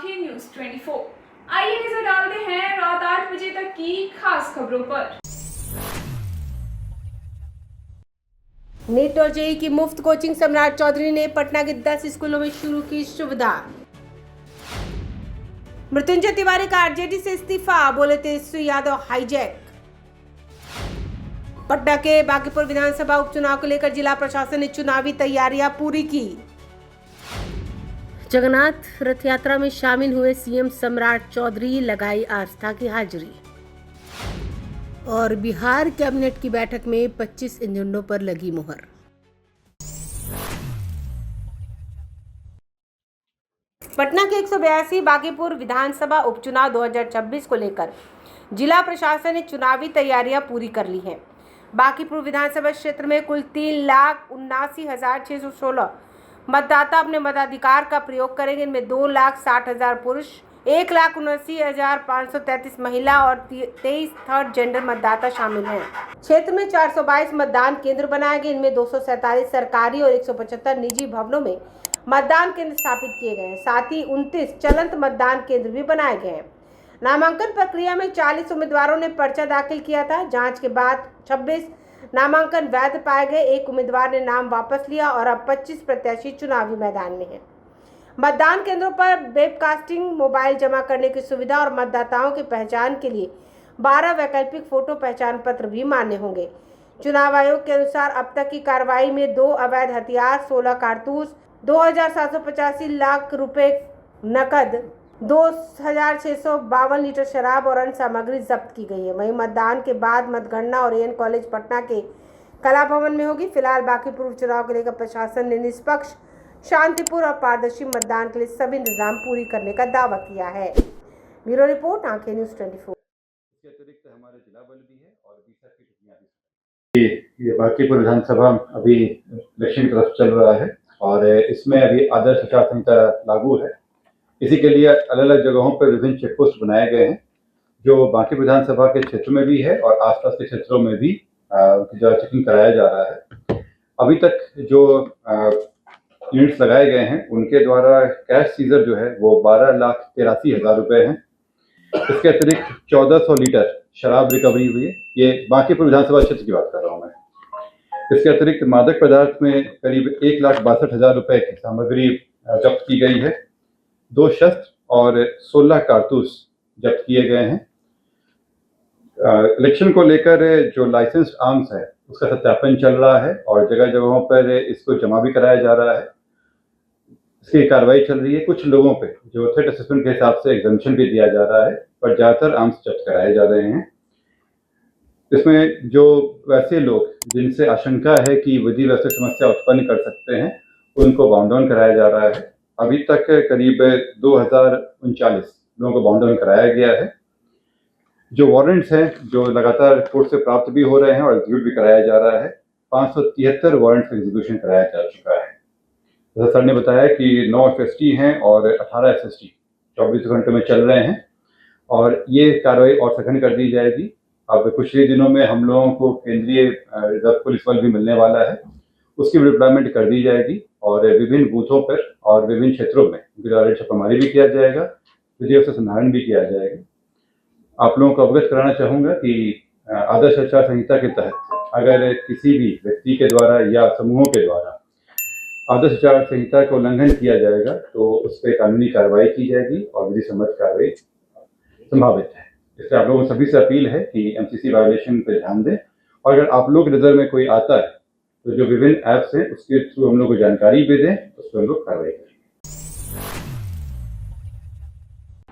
आंखें न्यूज 24। आइए नजर डालते हैं रात 8 बजे तक की खास खबरों पर। नीट और जेईई की मुफ्त कोचिंग सम्राट चौधरी ने पटना के 10 स्कूलों में शुरू की सुविधा। मृत्युंजय तिवारी का आरजेडी से इस्तीफा, बोले तेजस्वी यादव हाईजैक। पटना के बांकीपुर विधानसभा उपचुनाव को लेकर जिला प्रशासन ने चुनावी तैयारियां पूरी की। जगन्नाथ रथ यात्रा में शामिल हुए सीएम सम्राट चौधरी, लगाई आस्था की हाजिरी। और बिहार कैबिनेट की बैठक में 25 इंजनों पर लगी मुहर। पटना के 182 बांकीपुर विधानसभा उपचुनाव 2026 को लेकर जिला प्रशासन ने चुनावी तैयारियां पूरी कर ली हैं। बांकीपुर विधानसभा क्षेत्र में कुल 3,79,616 मतदाता अपने मताधिकार का प्रयोग करेंगे। इनमें 2,60,000 पुरुष, 1,79,533 महिला और 23 थर्ड जेंडर मतदाता शामिल हैं। क्षेत्र में 422 मतदान केंद्र बनाए गए। इनमें 247 सरकारी और 175 निजी भवनों में मतदान केंद्र स्थापित किए गए हैं। साथ ही 29 चलंत मतदान केंद्र भी बनाए गए हैं। नामांकन प्रक्रिया में 40 उम्मीदवारों ने पर्चा दाखिल किया था। जांच के बाद 26 नामांकन वैध पाए गए। एक उम्मीदवार ने नाम वापस लिया और अब 25 प्रत्याशी चुनावी मैदान में हैं। मतदान केंद्रों पर वेबकास्टिंग, मोबाइल जमा करने की सुविधा और मतदाताओं की पहचान के लिए 12 वैकल्पिक फोटो पहचान पत्र भी मान्य होंगे। चुनाव आयोग के अनुसार अब तक की कार्रवाई में 2 अवैध हथियार, 16 कारतूस, 2,785 लाख रुपए नकद, 2,652 लीटर शराब और अन्य सामग्री जब्त की गई है। वहीं मतदान के बाद मतगणना और एएन कॉलेज पटना के कला भवन में होगी। फिलहाल बांकीपुर चुनाव को लेकर प्रशासन ने निष्पक्ष, शांतिपूर्ण और पारदर्शी मतदान के लिए सभी इंतजाम पूरी करने का दावा किया है। ब्यूरो रिपोर्ट, आंखें न्यूज 24। इसके अतिरिक्त हमारे जिला बल भी है और बीसा की टिप्पणियां भी। ये बांकीपुर विधानसभा अभी इलेक्शन की तरफ चल रहा है और इसमें अभी आदर्श आचार संहिता लागू है। इसी के लिए अलग अलग जगहों पर विभिन्न चेक पोस्ट बनाए गए हैं, जो बांकीपुर विधानसभा के क्षेत्र में भी है और आसपास के क्षेत्रों में भी जो चेकिंग कराया जा रहा है। अभी तक जो यूनिट्स लगाए गए हैं उनके द्वारा कैश सीजर जो है वो 12,83,000 रुपए है। इसके अतिरिक्त 1,400 लीटर शराब रिकवरी हुई है। ये बांकीपुर विधानसभा क्षेत्र की बात कर रहा हूँ मैं। इसके अतिरिक्त मादक पदार्थ में करीब 1,62,000 रुपए की सामग्री जब्त की गई है। 2 शस्त्र और 16 कारतूस जब्त किए गए हैं। इलेक्शन को लेकर जो लाइसेंस्ड आर्म्स है उसका सत्यापन चल रहा है और जगह जगहों पर इसको जमा भी कराया जा रहा है। इसकी कार्रवाई चल रही है। कुछ लोगों पे जो थ्रेट असेसमेंट के हिसाब से एग्जम्पशन भी दिया जा रहा है, पर ज़्यादातर आर्म्स जब्त कराए जा रहे हैं। इसमें जो वैसे लोग जिनसे आशंका है कि विधि व्यवस्था समस्या उत्पन्न कर सकते हैं उनको बाउंड डाउन कराया जा रहा है। अभी तक करीब 2,039 लोगों को बाउंड डाउन कराया गया है। जो वारंट्स हैं जो लगातार कोर्ट से प्राप्त भी हो रहे हैं और एग्जीक्यूट भी कराया जा रहा है। 573 वारंट्स का एग्जीक्यूशन कराया जा चुका है। जैसा सर ने बताया कि 9 FST हैं और 18 SST 24 घंटे में चल रहे हैं और ये कार्रवाई और सघन कर दी जाएगी। अब कुछ ही दिनों में हम लोगों को केंद्रीय रिजर्व पुलिस बल भी मिलने वाला है, उसकी डिप्लॉयमेंट कर दी जाएगी और विभिन्न बूथों पर और विभिन्न क्षेत्रों में छापामारी भी किया जाएगा, विधि व्यवस्था संधारण भी किया जाएगा। आप लोगों को अवगत कराना चाहूँगा कि आदर्श आचार संहिता के तहत अगर किसी भी व्यक्ति के द्वारा या समूहों के द्वारा आदर्श आचार संहिता का उल्लंघन किया जाएगा तो उस पर कानूनी कार्रवाई की जाएगी और विधि सम्मत कार्रवाई संभावित है। इसलिए आप लोगों सभी से अपील है कि MCC वायोलेशन पर ध्यान दें और अगर आप लोग नजर में कोई आता है तो जो विभिन्न ऐप्स हैं उसके थ्रू हम लोग को जानकारी भी दें, उस पर हम लोग कार्रवाई करें।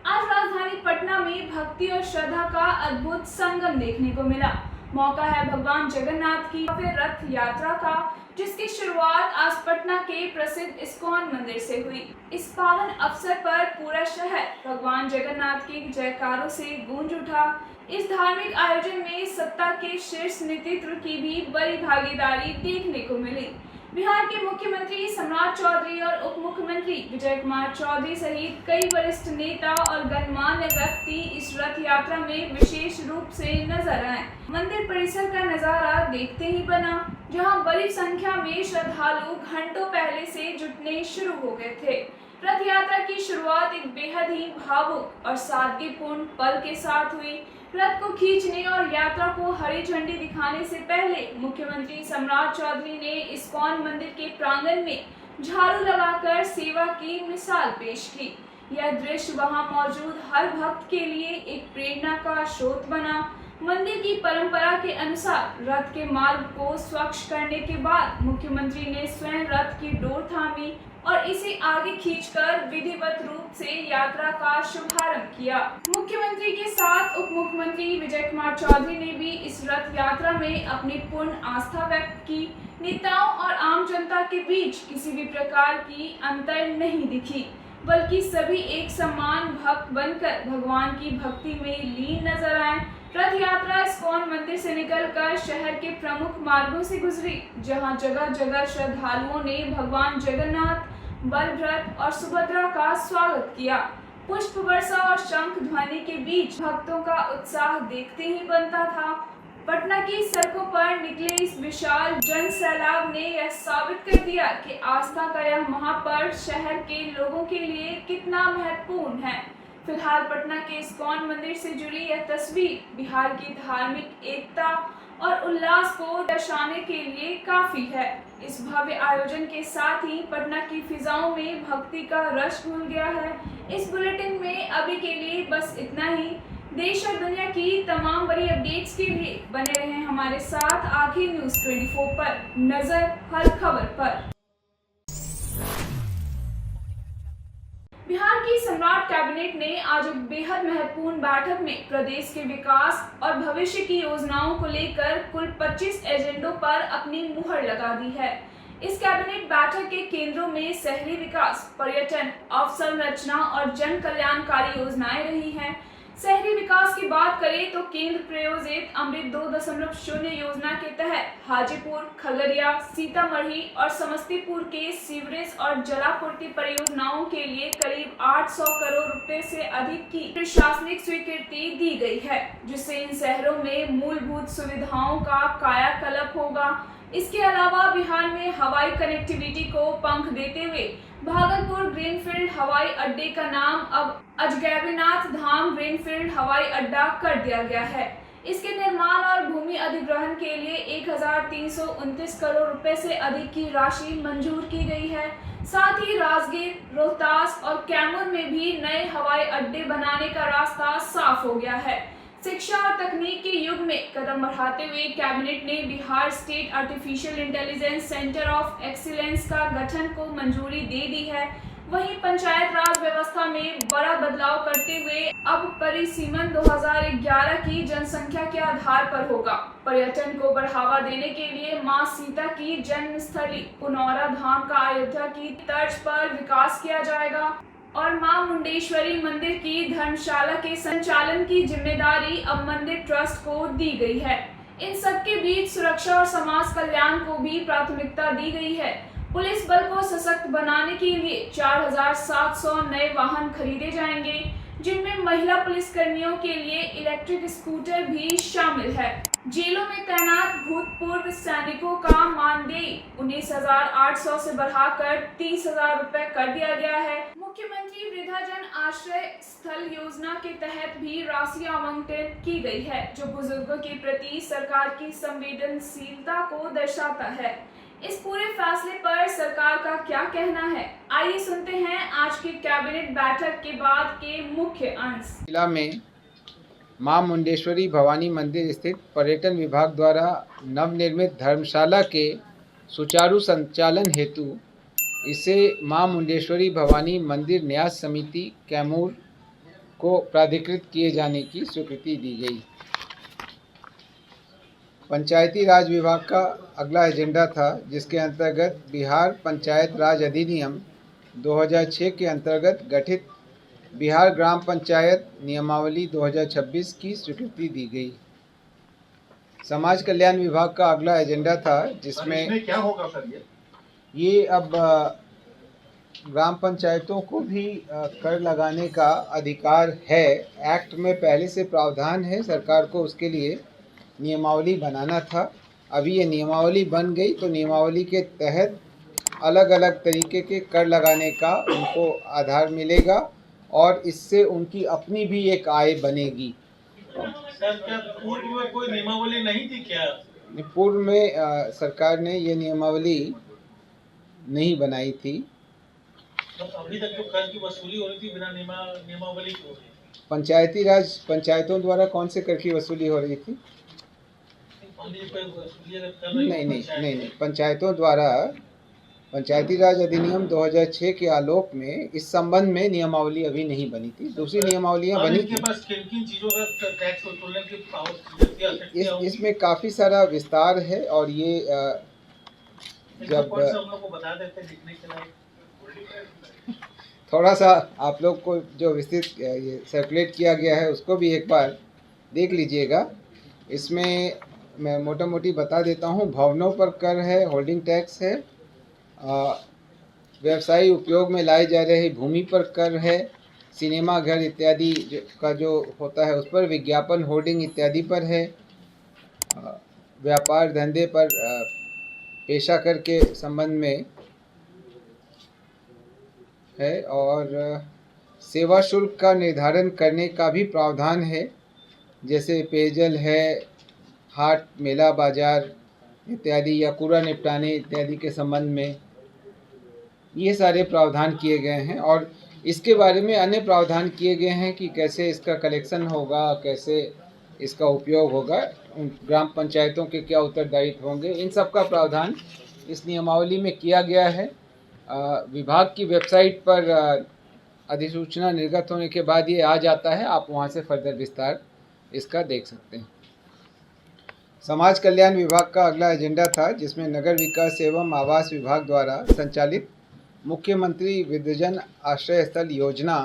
आज राजधानी पटना में भक्ति और श्रद्धा का अद्भुत संगम देखने को मिला। मौका है भगवान जगन्नाथ की रथ यात्रा का, जिसकी शुरुआत आज पटना के प्रसिद्ध इस्कॉन मंदिर से हुई। इस पावन अवसर पर पूरा शहर भगवान जगन्नाथ के जयकारों से गूंज उठा। इस धार्मिक आयोजन में सत्ता के शीर्ष नेतृत्व की भी बड़ी भागीदारी देखने को मिली। बिहार के मुख्यमंत्री सम्राट चौधरी और उप मुख्यमंत्री विजय कुमार चौधरी सहित कई वरिष्ठ नेता और गणमान्य व्यक्ति इस रथ यात्रा में विशेष रूप से नजर आए। मंदिर परिसर का नजारा देखते ही बना, जहां बड़ी संख्या में श्रद्धालु घंटों पहले से जुटने शुरू हो गए थे। रथ यात्रा की शुरुआत एक बेहद ही भावुक और सादगीपूर्ण पल के साथ हुई। रथ को खींचने और यात्रा को हरी झंडी दिखाने से पहले मुख्यमंत्री सम्राट चौधरी ने इस्कॉन मंदिर के प्रांगण में झाड़ू लगाकर सेवा की मिसाल पेश की। यह दृश्य वहां मौजूद हर भक्त के लिए एक प्रेरणा का स्रोत बना। मंदिर की परंपरा के अनुसार रथ के मार्ग को स्वच्छ करने के बाद मुख्यमंत्री ने स्वयं रथ की डोर थामी और इसे आगे खींचकर विधिवत रूप से यात्रा का शुभारंभ किया। मुख्यमंत्री के साथ उप मुख्यमंत्री विजय कुमार चौधरी ने भी इस रथ यात्रा में अपनी पूर्ण आस्था व्यक्त की। नेताओं और आम जनता के बीच किसी भी प्रकार की अंतर नहीं दिखी, बल्कि सभी एक समान भक्त बनकर भगवान की भक्ति में लीन नजर आए। रथ यात्रा इस्कॉन मंदिर से निकलकर शहर के प्रमुख मार्गों से गुजरी, जहां जगह जगह श्रद्धालुओं ने भगवान जगन्नाथ, बलभद्र और सुभद्रा का स्वागत किया। पुष्प वर्षा और शंख ध्वनि के बीच भक्तों का उत्साह देखते ही बनता था। पटना की सड़कों पर निकले इस विशाल जन सैलाब ने यह साबित कर दिया कि आस्था का यह महापर्व शहर के लोगों के लिए कितना महत्वपूर्ण है। फिलहाल पटना के इस्कॉन मंदिर से जुड़ी यह तस्वीर बिहार की धार्मिक एकता और उल्लास को दर्शाने के लिए काफी है। इस भव्य आयोजन के साथ ही पटना की फिजाओं में भक्ति का रस घुल गया है। इस बुलेटिन में अभी के लिए बस इतना ही। देश और दुनिया की तमाम बड़ी अपडेट्स के लिए बने रहें हमारे साथ आखिर न्यूज़ 24 पर। नजर हर खबर पर। बिहार की सम्राट कैबिनेट ने आज एक बेहद महत्वपूर्ण बैठक में प्रदेश के विकास और भविष्य की योजनाओं को लेकर कुल 25 एजेंडों पर अपनी मुहर लगा दी है। इस कैबिनेट बैठक के केंद्रों में शहरी विकास, पर्यटन, अवसंरचना और जन कल्याणकारी योजनाएं रही हैं। शहरी विकास की बात करें तो केंद्र प्रायोजित अमृत 2.0 योजना के तहत हाजीपुर, खगड़िया, सीतामढ़ी और समस्तीपुर के सीवरेज और जलापूर्ति परियोजनाओं के लिए करीब 800 करोड़ रुपए से अधिक की प्रशासनिक स्वीकृति दी गई है, जिससे इन शहरों में मूलभूत सुविधाओं का कायाकल्प होगा। इसके अलावा बिहार में हवाई कनेक्टिविटी को पंख देते हुए भागलपुर ग्रीनफील्ड हवाई अड्डे का नाम अब अजगैबीनाथ धाम ग्रीनफील्ड हवाई अड्डा कर दिया गया है। इसके निर्माण और भूमि अधिग्रहण के लिए 1329 करोड़ रुपए से अधिक की राशि मंजूर की गई है। साथ ही राजगीर, रोहतास और कैमूर में भी नए हवाई अड्डे बनाने का रास्ता साफ हो गया है। शिक्षा और तकनीक के युग में कदम बढ़ाते हुए कैबिनेट ने Bihar state artificial intelligence centre of excellence का गठन को मंजूरी दे दी है। वहीं पंचायत राज व्यवस्था में बड़ा बदलाव करते हुए अब परिसीमन 2011 की जनसंख्या के आधार पर होगा। पर्यटन को बढ़ावा देने के लिए मां सीता की जन्मस्थली पुनौरा धाम का अयोध्या की तर्ज पर विकास किया जाएगा और मां मुंडेश्वरी मंदिर की धर्मशाला के संचालन की जिम्मेदारी अब मंदिर ट्रस्ट को दी गई है। इन सब के बीच सुरक्षा और समाज कल्याण को भी प्राथमिकता दी गई है। पुलिस बल को सशक्त बनाने के लिए 4700 नए वाहन खरीदे जाएंगे, जिनमें महिला पुलिसकर्मियों के लिए इलेक्ट्रिक स्कूटर भी शामिल है। जेलों में तैनात भूतपूर्व सैनिकों का मानदेय 19,800 से बढ़ाकर 30,000 रुपए कर दिया गया है। मुख्यमंत्री वृद्धाजन आश्रय स्थल योजना के तहत भी राशि आवंटित की गई है, जो बुजुर्गों के प्रति सरकार की संवेदनशीलता को दर्शाता है। इस पूरे फैसले पर सरकार का क्या कहना है, आइए सुनते हैं आज की कैबिनेट बैठक के बाद के मुख्य अंश। जिला में मां मुंडेश्वरी भवानी मंदिर स्थित पर्यटन विभाग द्वारा नवनिर्मित धर्मशाला के सुचारू संचालन हेतु इसे मां मुंडेश्वरी भवानी मंदिर न्यास समिति कैमूर को प्राधिकृत किए जाने की स्वीकृति दी गई। पंचायती राज विभाग का अगला एजेंडा था, जिसके अंतर्गत बिहार पंचायत राज अधिनियम 2006 के अंतर्गत गठित बिहार ग्राम पंचायत नियमावली 2026 की स्वीकृति दी गई। समाज कल्याण विभाग का अगला एजेंडा था, जिसमें क्या होगा सर? ये अब ग्राम पंचायतों को भी कर लगाने का अधिकार है। एक्ट में पहले से प्रावधान है, सरकार को उसके लिए नियमावली बनाना था। अभी ये नियमावली बन गई, तो नियमावली के तहत अलग अलग तरीके के कर लगाने का उनको आधार मिलेगा और इससे उनकी अपनी भी एक आय बनेगी। सर, क्या पूर्व में कोई नियमावली नहीं थी क्या? पूर्व में सरकार ने ये नियमावली नहीं बनाई थी। तो अभी तक जो कर की वसूली हो रही थी बिना नियमावली की हो रही है। पंचायती राज पंचायतों द्वारा कौन से कर की वसूली हो रही थी? वसूली अगर कर रही है नहीं, पंचायतों द्वारा पंचायती राज अधिनियम 2006 के आलोक में इस संबंध में नियमावली अभी नहीं बनी थी। दूसरी नियमावलियां बनी इनके थी। पास किन चीजों का टैक्स वसूलने की पावर इसमें काफी सारा विस्तार है और ये जब हम लोग को बता देते लिखने के लिए थोड़ा सा आप लोग को जो विस्तृत ये सर्कुलेट किया गया है उसको भी एक बार देख लीजिएगा। इसमें मैं मोटा मोटी बता देता हूँ। भवनों पर कर है, होल्डिंग टैक्स है, व्यवसायी उपयोग में लाई जा रही भूमि पर कर है, सिनेमा घर इत्यादि का जो होता है उस पर, विज्ञापन होर्डिंग इत्यादि पर है, व्यापार धंधे पर पेशा कर के संबंध में है और सेवा शुल्क का निर्धारण करने का भी प्रावधान है, जैसे पेयजल है, हाट मेला बाजार इत्यादि या कूड़ा निपटाने इत्यादि के संबंध में ये सारे प्रावधान किए गए हैं। और इसके बारे में अन्य प्रावधान किए गए हैं कि कैसे इसका कलेक्शन होगा, कैसे इसका उपयोग होगा, ग्राम पंचायतों के क्या उत्तरदायित्व होंगे, इन सब का प्रावधान इस नियमावली में किया गया है। विभाग की वेबसाइट पर अधिसूचना निर्गत होने के बाद ये आ जाता है, आप वहाँ से फर्दर विस्तार इसका देख सकते हैं। समाज कल्याण विभाग का अगला एजेंडा था, जिसमें नगर विकास एवं आवास विभाग द्वारा संचालित मुख्यमंत्री वृद्धजन आश्रय स्थल योजना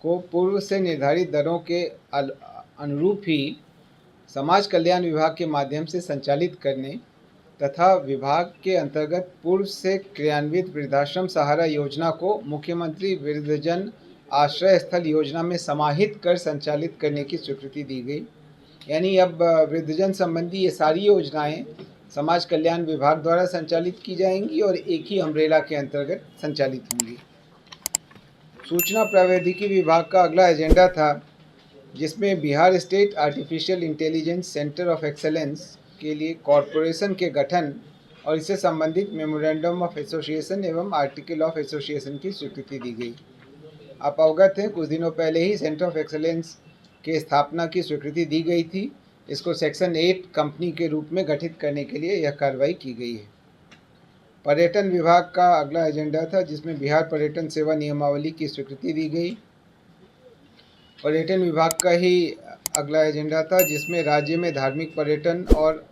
को पूर्व से निर्धारित दरों के अनुरूप ही समाज कल्याण विभाग के माध्यम से संचालित करने तथा विभाग के अंतर्गत पूर्व से क्रियान्वित वृद्धाश्रम सहारा योजना को मुख्यमंत्री वृद्धजन आश्रय स्थल योजना में समाहित कर संचालित करने की स्वीकृति दी गई। यानी अब वृद्धजन संबंधी ये सारी योजनाएं समाज कल्याण विभाग द्वारा संचालित की जाएंगी और एक ही अम्ब्रेला के अंतर्गत संचालित होंगी। सूचना प्रौद्योगिकी विभाग का अगला एजेंडा था, जिसमें Bihar state artificial intelligence centre of excellence के लिए कॉरपोरेशन के गठन और इससे संबंधित मेमोरेंडम ऑफ एसोसिएशन एवं आर्टिकल ऑफ एसोसिएशन की स्वीकृति दी गई। आप अवगत हैं, कुछ दिनों पहले ही सेंटर ऑफ एक्सेलेंस के स्थापना की स्वीकृति दी गई थी। इसको सेक्शन 8 कंपनी के रूप में गठित करने के लिए यह कार्रवाई की गई है। पर्यटन विभाग का अगला एजेंडा था, जिसमें बिहार पर्यटन सेवा नियमावली की स्वीकृति दी गई। पर्यटन विभाग का ही अगला एजेंडा था, जिसमें राज्य में धार्मिक पर्यटन और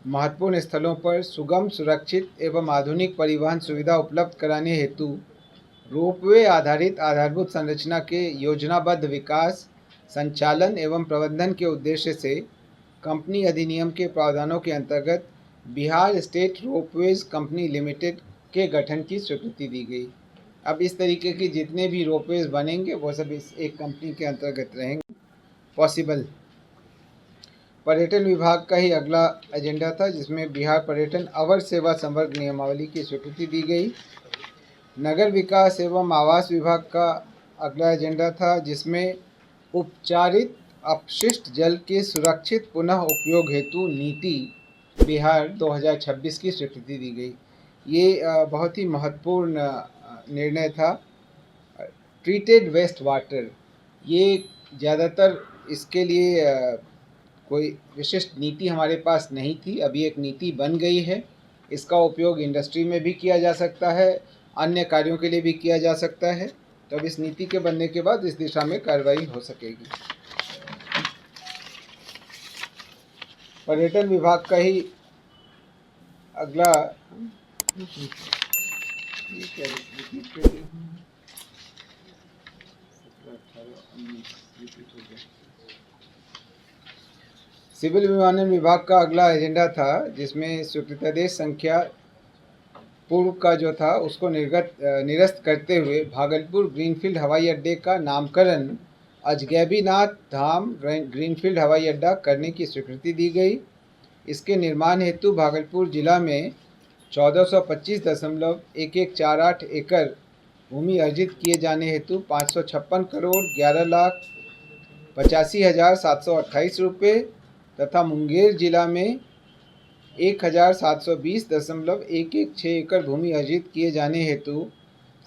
महत्वपूर्ण स्थलों पर सुगम, सुरक्षित एवं आधुनिक परिवहन सुविधा उपलब्ध कराने हेतु रोपवे आधारित आधारभूत संरचना के योजनाबद्ध विकास, संचालन एवं प्रबंधन के उद्देश्य से कंपनी अधिनियम के प्रावधानों के अंतर्गत Bihar state ropeways company limited के गठन की स्वीकृति दी गई। अब इस तरीके की जितने भी रोपवेज बनेंगे वो सब इस एक कंपनी के अंतर्गत रहेंगे पॉसिबल। पर्यटन विभाग का ही अगला एजेंडा था, जिसमें बिहार पर्यटन अवर सेवा संवर्ग नियमावली की स्वीकृति दी गई। नगर विकास एवं आवास विभाग का अगला एजेंडा था, जिसमें उपचारित अपशिष्ट जल के सुरक्षित पुनः उपयोग हेतु नीति बिहार 2026 की स्वीकृति दी गई। ये बहुत ही महत्वपूर्ण निर्णय था। ट्रीटेड वेस्ट वाटर, ये ज़्यादातर इसके लिए कोई विशिष्ट नीति हमारे पास नहीं थी, अभी एक नीति बन गई है। इसका उपयोग इंडस्ट्री में भी किया जा सकता है, अन्य कार्यों के लिए भी किया जा सकता है। तो अब इस नीति के बनने के बाद इस दिशा में कार्रवाई हो सकेगी। पर्यटन विभाग का ही अगला सिविल विमानन विभाग का अगला एजेंडा था, जिसमें स्वीकृतादेश संख्या पूर्व का जो था उसको निरस्त करते हुए भागलपुर ग्रीनफील्ड हवाई अड्डे का नामकरण अजगैबीनाथ धाम ग्रीनफील्ड हवाई अड्डा करने की स्वीकृति दी गई। इसके निर्माण हेतु भागलपुर जिला में 1425.1148 एकड़ भूमि अर्जित किए जाने हेतु 556 करोड़ 11,85,728 रुपये तथा मुंगेर जिला में 1,720.116 एकड़ भूमि अर्जित किए जाने हेतु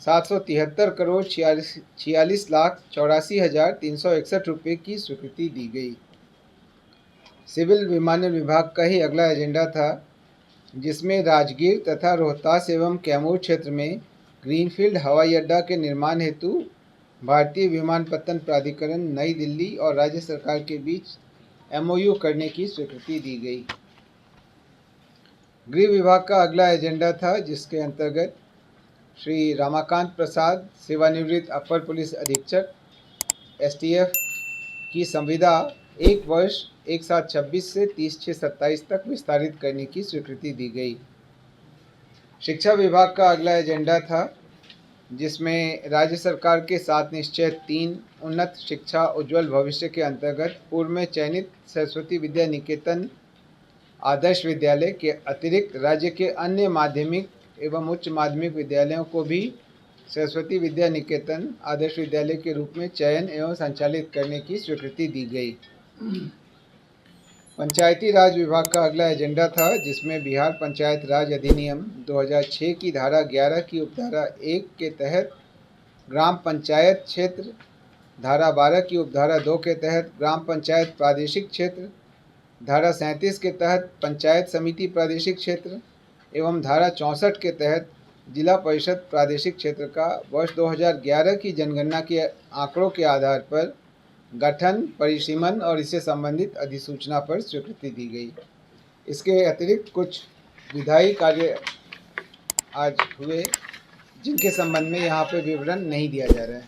773 करोड़ 46,84,361 रुपये की स्वीकृति दी गई। सिविल विमानन विभाग का ही अगला एजेंडा था, जिसमें राजगीर तथा रोहतास एवं कैमूर क्षेत्र में ग्रीनफील्ड हवाई अड्डा के निर्माण हेतु भारतीय विमानपत्तन प्राधिकरण नई दिल्ली और राज्य सरकार के बीच MOU करने की स्वीकृति दी गई। गृह विभाग का अगला एजेंडा था, जिसके अंतर्गत श्री रामाकांत प्रसाद सेवानिवृत्त अपर पुलिस अधीक्षक STF की संविदा 1 वर्ष 1/7/26 से 30/6/27 तक विस्तारित करने की स्वीकृति दी गई। शिक्षा विभाग का अगला एजेंडा था, जिसमें राज्य सरकार के 7 निश्चय 3 उन्नत शिक्षा उज्ज्वल भविष्य के अंतर्गत पूर्व में चयनित सरस्वती विद्या निकेतन आदर्श विद्यालय के अतिरिक्त राज्य के अन्य माध्यमिक एवं उच्च माध्यमिक विद्यालयों को भी सरस्वती विद्या निकेतन आदर्श विद्यालय के रूप में चयन एवं संचालित करने की स्वीकृति दी गई। पंचायती राज विभाग का अगला एजेंडा था, जिसमें बिहार पंचायत राज अधिनियम 2006 की धारा 11 की उपधारा 1 के तहत ग्राम पंचायत क्षेत्र, धारा 12 की उपधारा 2 के तहत ग्राम पंचायत प्रादेशिक क्षेत्र, धारा 37 के तहत पंचायत समिति प्रादेशिक क्षेत्र एवं धारा 64 के तहत जिला परिषद प्रादेशिक क्षेत्र का वर्ष 2011 की जनगणना के आंकड़ों के आधार पर गठन, परिसीमन और इससे संबंधित अधिसूचना पर स्वीकृति दी गई। इसके अतिरिक्त कुछ विधायी कार्य आज हुए, जिनके संबंध में यहाँ पे विवरण नहीं दिया जा रहा है।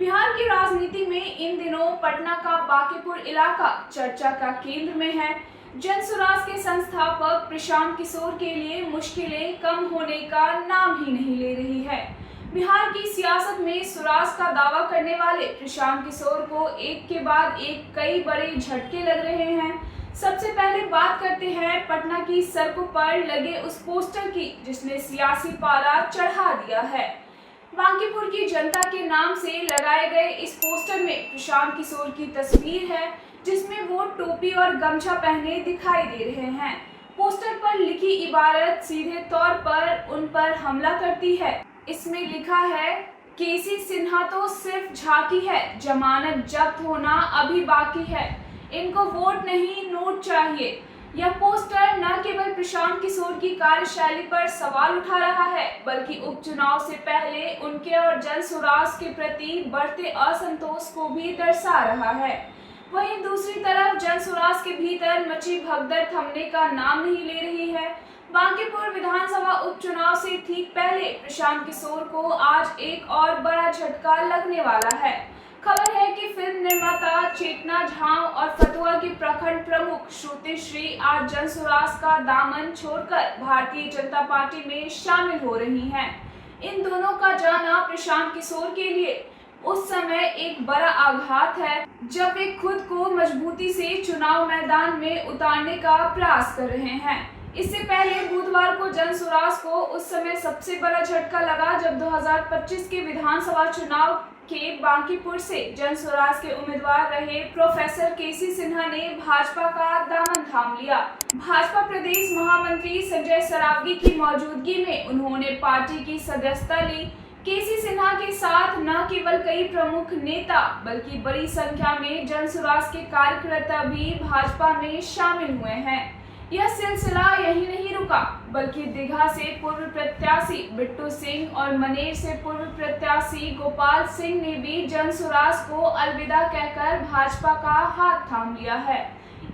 बिहार की राजनीति में इन दिनों पटना का बांकीपुर इलाका चर्चा का केंद्र में है। जनसुराज के संस्थापक प्रशांत किशोर के लिए मुश्किलें कम होने का नाम ही नहीं ले रही है। बिहार की सियासत में सुराज का दावा करने वाले प्रशांत किशोर को एक के बाद एक कई बड़े झटके लग रहे हैं। सबसे पहले बात करते हैं पटना की सड़कों पर लगे उस पोस्टर की, जिसने सियासी पारा चढ़ा दिया है। बांकीपुर की जनता के नाम से लगाए गए इस पोस्टर में प्रशांत किशोर की तस्वीर है, जिसमें वो टोपी और गमछा पहने दिखाई दे रहे हैं। पोस्टर पर लिखी इबारत सीधे तौर पर उन पर हमला करती है। इसमें लिखा है, केसी सिन्हा तो सिर्फ झांकी है, जमानत जब्त होना अभी बाकी है, इनको वोट नहीं नोट चाहिए। यह पोस्टर न केवल प्रशांत किशोर की कार्यशैली पर सवाल उठा रहा है, बल्कि उपचुनाव से पहले उनके और जनसुराज के प्रति बढ़ते असंतोष को भी दर्शा रहा है। वहीं दूसरी तरफ जनसुराज के भीतर मची भगदड़ थमने का नाम नहीं ले रही है। बांकीपुर विधानसभा उपचुनाव से ठीक पहले प्रशांत किशोर को आज एक और बड़ा झटका लगने वाला है। खबर है कि फिल्म निर्माता चेतना झांव और फतुहा की प्रखंड प्रमुख श्रुतिश्री आज जनसुराज का दामन छोड़कर भारतीय जनता पार्टी में शामिल हो रही हैं। इन दोनों का जाना प्रशांत किशोर के लिए उस समय एक बड़ा आघात है, जब वे खुद को मजबूती से चुनाव मैदान में उतारने का प्रयास कर रहे हैं। इससे पहले बुधवार को जनसुराज को उस समय सबसे बड़ा झटका लगा, जब 2025 के विधानसभा चुनाव के बांकीपुर से जनसुराज के उम्मीदवार रहे प्रोफेसर केसी सिन्हा ने भाजपा का दामन थाम लिया। भाजपा प्रदेश महामंत्री संजय सरावगी की मौजूदगी में उन्होंने पार्टी की सदस्यता ली। केसी सिन्हा के साथ न केवल कई प्रमुख नेता, बल्कि बड़ी संख्या में जनसुराज के कार्यकर्ता भी भाजपा में शामिल हुए हैं। यह सिलसिला यही नहीं रुका, बल्कि दीघा से पूर्व प्रत्याशी बिट्टू सिंह और मनेर से पूर्व प्रत्याशी गोपाल सिंह ने भी जनसुराज को अलविदा कहकर भाजपा का हाथ थाम लिया है।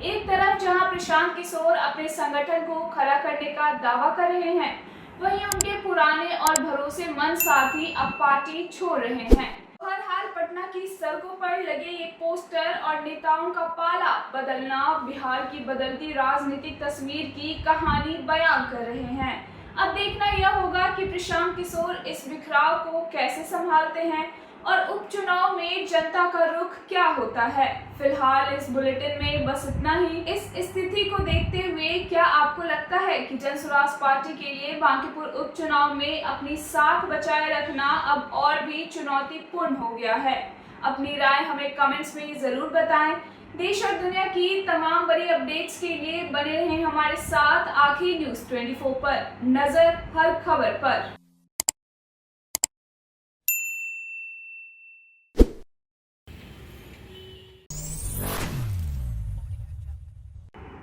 एक तरफ जहां प्रशांत किशोर अपने संगठन को खड़ा करने का दावा कर रहे हैं, वहीं उनके पुराने और भरोसेमंद साथी अब पार्टी छोड़ रहे हैं। बहरहाल पटना की सड़कों पर लगे ये पोस्टर और नेताओं का पाला बदलना बिहार की बदलती राजनीतिक तस्वीर की कहानी बयां कर रहे हैं। अब देखना यह होगा कि प्रशांत किशोर इस बिखराव को कैसे संभालते हैं और उपचुनाव में जनता का रुख क्या होता है। फिलहाल इस बुलेटिन में बस इतना ही। इस स्थिति को देखते हुए क्या आपको लगता है कि जनसुराज पार्टी के लिए बांकीपुर उपचुनाव में अपनी साख बचाए रखना अब और भी चुनौतीपूर्ण हो गया है? अपनी राय हमें कमेंट्स में जरूर बताएं। देश और दुनिया की तमाम बड़ी अपडेट्स के लिए बने रहें हमारे साथ आखिर न्यूज़ 24 पर। नजर हर खबर पर।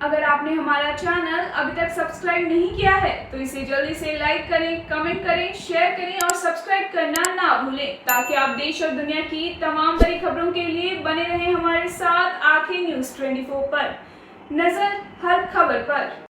अगर आपने हमारा चैनल अभी तक सब्सक्राइब नहीं किया है तो इसे जल्दी से लाइक करें, कमेंट करें, शेयर करें और सब्सक्राइब करना ना भूलें, ताकि आप देश और दुनिया की तमाम बड़ी खबरों के लिए बने रहें हमारे साथ आखिर न्यूज़ 24 पर। नजर हर खबर पर।